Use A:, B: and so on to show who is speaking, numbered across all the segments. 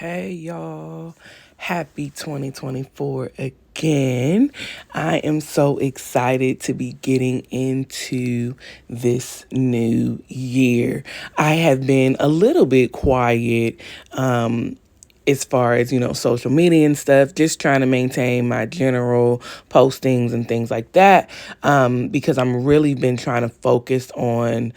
A: Hey y'all, happy 2024 again. I am so excited to be getting into this new year. I have been a little bit quiet as far as, social media and stuff, just trying to maintain my general postings and things like that because I'm really been trying to focus on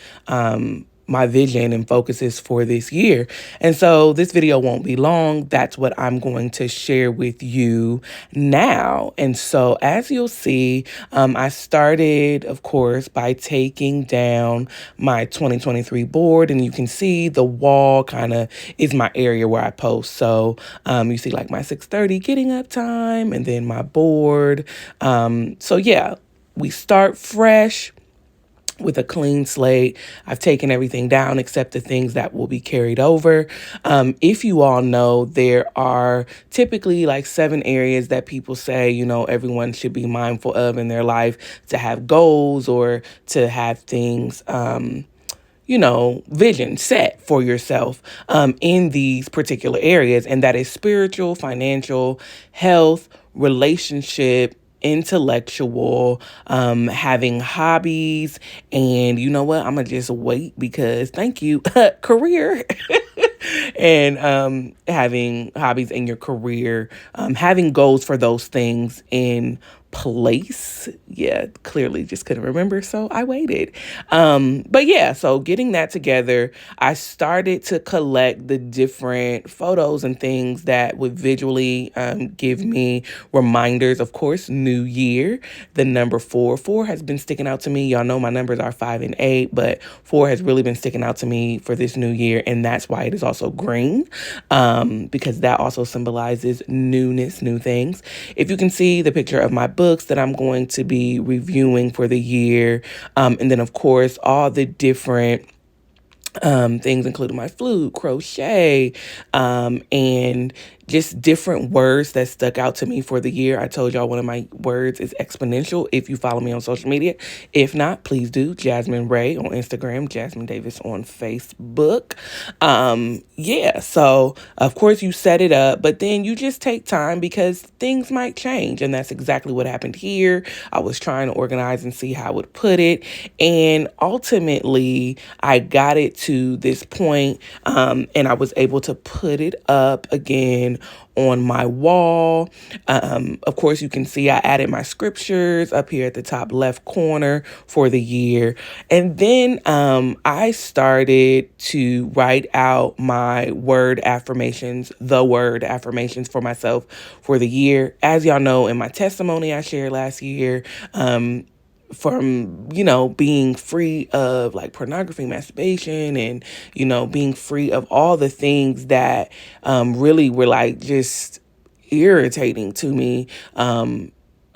A: my vision and focuses for this year. And so this video won't be long. That's what I'm going to share with you now. And so as you'll see, I started, of course, by taking down my 2023 board, and you can see the wall kind of is my area where I post. So you see like my 6:30 getting up time and then my board. So yeah, we start fresh with a clean slate. I've taken everything down except the things that will be carried over. If you all know, there are typically like 7 areas that people say, everyone should be mindful of in their life to have goals or to have things, vision set for yourself in these particular areas. And that is spiritual, financial, health, relationship, intellectual, having hobbies, and you know what? I'm gonna just wait because thank you, career. And having hobbies in your career, having goals for those things in place. Yeah, clearly just couldn't remember, so I waited. But yeah, so getting that together, I started to collect the different photos and things that would visually give me reminders. Of course, new year, the number 4. 4 has been sticking out to me. Y'all know my numbers are 5 and 8, but 4 has really been sticking out to me for this new year, and that's why it is also green, because that also symbolizes newness, new things. If you can see the picture of my books that I'm going to be reviewing for the year, and then of course all the different things, including my flute, crochet, and just different words that stuck out to me for the year. I told y'all one of my words is exponential if you follow me on social media. If not, please do. Jasmine Ray on Instagram, Jasmine Davis on Facebook. Yeah, so of course you set it up, but then you just take time because things might change. And that's exactly what happened here. I was trying to organize and see how I would put it. And ultimately, I got it to this point, and I was able to put it up again on my wall. Of course, you can see I added my scriptures up here at the top left corner for the year. And then I started to write out my the word affirmations for myself for the year. As y'all know, in my testimony I shared last year, from being free of like pornography, masturbation, and being free of all the things that really were like just irritating to me,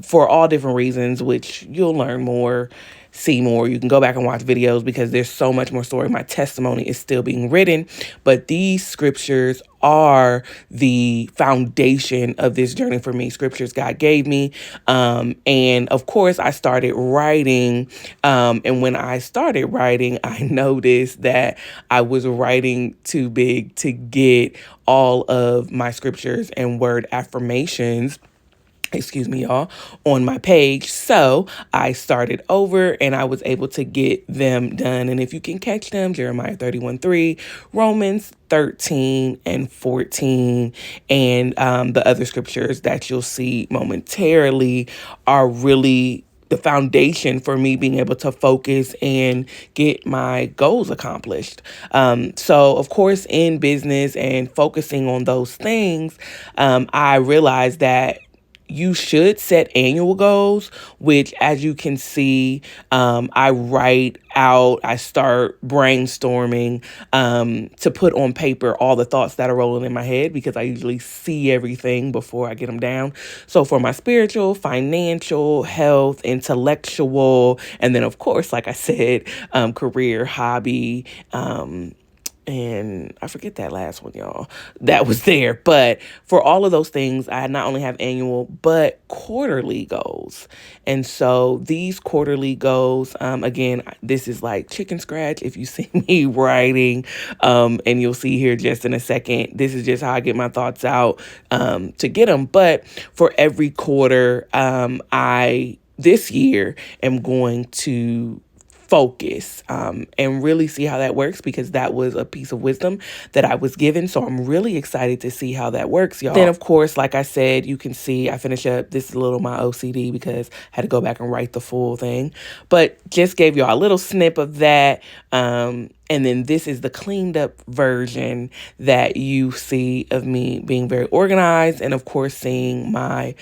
A: for all different reasons, which you'll learn more, see more. You can go back and watch videos because there's so much more story. My testimony is still being written, but these scriptures are the foundation of this journey for me. Scriptures God gave me. And of course I started writing. And when I started writing, I noticed that I was writing too big to get all of my scriptures and word affirmations, excuse me, y'all, on my page. So I started over and I was able to get them done. And if you can catch them, Jeremiah 31:3, Romans 13 and 14, and the other scriptures that you'll see momentarily are really the foundation for me being able to focus and get my goals accomplished. So of course, in business and focusing on those things, I realized that you should set annual goals, which, as you can see, I write out, I start brainstorming to put on paper all the thoughts that are rolling in my head because I usually see everything before I get them down. So for my spiritual, financial, health, intellectual, and then of course, like I said, career, hobby, and I forget that last one, y'all, that was there. But for all of those things, I not only have annual, but quarterly goals. And so these quarterly goals, again, this is like chicken scratch. If you see me writing, and you'll see here just in a second, this is just how I get my thoughts out to get them. But for every quarter, this year am going to focus and really see how that works, because that was a piece of wisdom that I was given. So I'm really excited to see how that works, y'all. Then, of course, like I said, you can see I finish up. This is a little my OCD because I had to go back and write the full thing. But just gave y'all a little snip of that. And then this is the cleaned up version that you see of me being very organized, and of course seeing my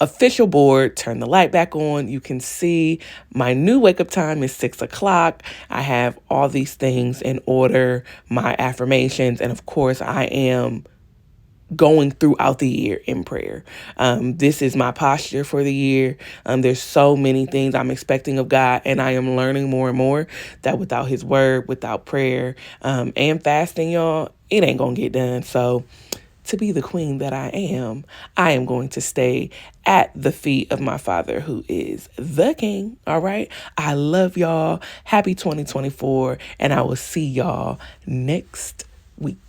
A: official board. Turn the light back on. You can see my new wake up time is 6 o'clock. I have all these things in order, my affirmations, and of course I am going throughout the year in prayer. This is my posture for the year. There's so many things I'm expecting of God, and I am learning more and more that without his word, without prayer, and fasting, y'all, it ain't gonna get done. So to be the queen that I am going to stay at the feet of my Father who is the King. All right. I love y'all. Happy 2024. And I will see y'all next week.